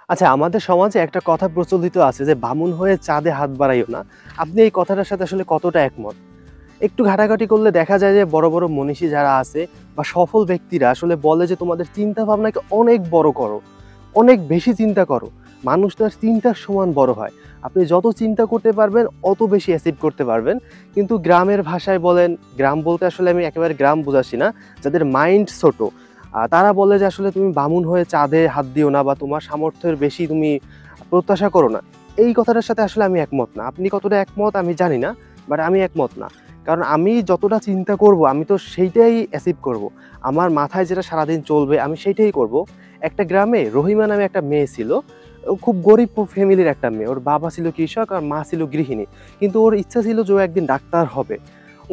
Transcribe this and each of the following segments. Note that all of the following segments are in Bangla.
আচ্ছা, আমাদের সমাজে একটা কথা প্রচলিত আছে যে বামুন হয়ে চাঁদে হাত বাড়াইও না। আপনি এই কথাটার সাথে আসলে কতটা একমত? একটু ঘাটাঘাটি করলে দেখা যায় যে বড় বড় মনীষী যারা আছে বা সফল ব্যক্তিরা আসলে বলে যে তোমাদের চিন্তা ভাবনাকে অনেক বড় করো, অনেক বেশি চিন্তা করো। মানুষ তার চিন্তার সমান বড় হয়। আপনি যত চিন্তা করতে পারবেন অত বেশি অ্যাচিভ করতে পারবেন। কিন্তু গ্রামের ভাষায় বলেন, গ্রাম বলতে আসলে আমি একেবারে গ্রাম বোঝাচ্ছি না, যাদের মাইন্ড ছোট তারা বলে যে আসলে তুমি বামুন হয়ে চাঁদে হাত দিও না বা তোমার সামর্থ্যের বেশি তুমি প্রত্যাশা করো না। এই কথাটার সাথে আসলে আমি একমত না। আপনি কতটা একমত আমি জানি না, বাট আমি একমত না। কারণ আমি যতটা চিন্তা করব আমি তো সেইটাই অ্যাচিভ করব। আমার মাথায় যেটা সারাদিন চলবে আমি সেইটাই করব। একটা গ্রামে রহিমা নামে একটা মেয়ে ছিল। ও খুব গরিব ফ্যামিলির একটা মেয়ে। ওর বাবা ছিল কৃষক আর মা ছিল গৃহিণী। কিন্তু ওর ইচ্ছা ছিল যে ও একদিন ডাক্তার হবে।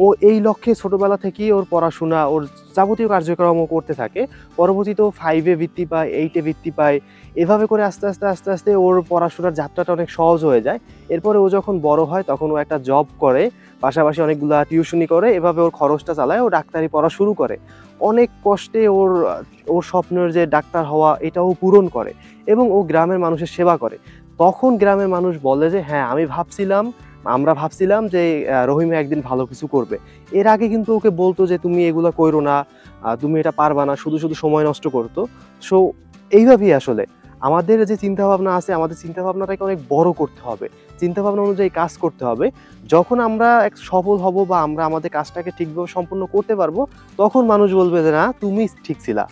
ও এই লক্ষ্যে ছোটবেলা থেকেই ওর পড়াশোনা, ওর যাবতীয় কার্যক্রমও করতে থাকে। পরবর্তীতে ও 5 এ বৃত্তি পায়, 8 এ বৃত্তি পায়। এভাবে করে আস্তে আস্তে ওর পড়াশোনার যাত্রাটা অনেক সহজ হয়ে যায়। এরপরে ও যখন বড় হয় তখন ও একটা জব করে, পাশাপাশি অনেকগুলা টিউশনি করে। এভাবে ওর খরচটা চালায়, ও ডাক্তারি পড়া শুরু করে। অনেক কষ্টে ওর স্বপ্নের যে ডাক্তার হওয়া এটাও পূরণ করে এবং ও গ্রামের মানুষের সেবা করে। তখন গ্রামের মানুষ বলে যে হ্যাঁ, আমরা ভাবছিলাম যে রহিমা একদিন ভালো কিছু করবে। এর আগে কিন্তু ওকে বলতো যে তুমি এগুলা কইরো না, তুমি এটা পারবা না, শুধু সময় নষ্ট করতো। সো এইভাবেই আসলে আমাদের যে চিন্তাভাবনা আছে, আমাদের চিন্তাভাবনাটাকে অনেক বড় করতে হবে। চিন্তাভাবনা অনুযায়ী কাজ করতে হবে। যখন আমরা সফল হব বা আমরা আমাদের কাজটাকে ঠিকভাবে সম্পন্ন করতে পারবো, তখন মানুষ বলবে যে না তুমি ঠিক ছিলা।